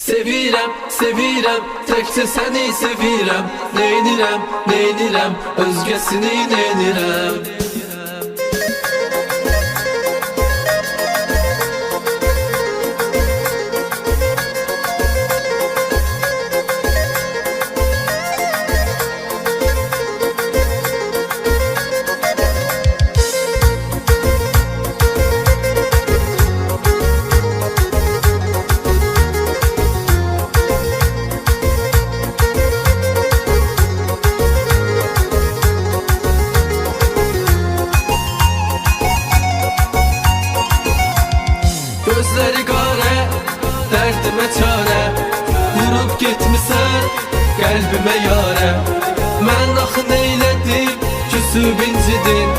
Sevirəm, sevirəm, təkcə səni sevirəm. Neynirəm, neynirəm, özgəsini neynirəm. Gözləri qara, dərdimə çarə, vurub getmisən qəlbimə yarə. Mən axı neylədim, küsüb incidim,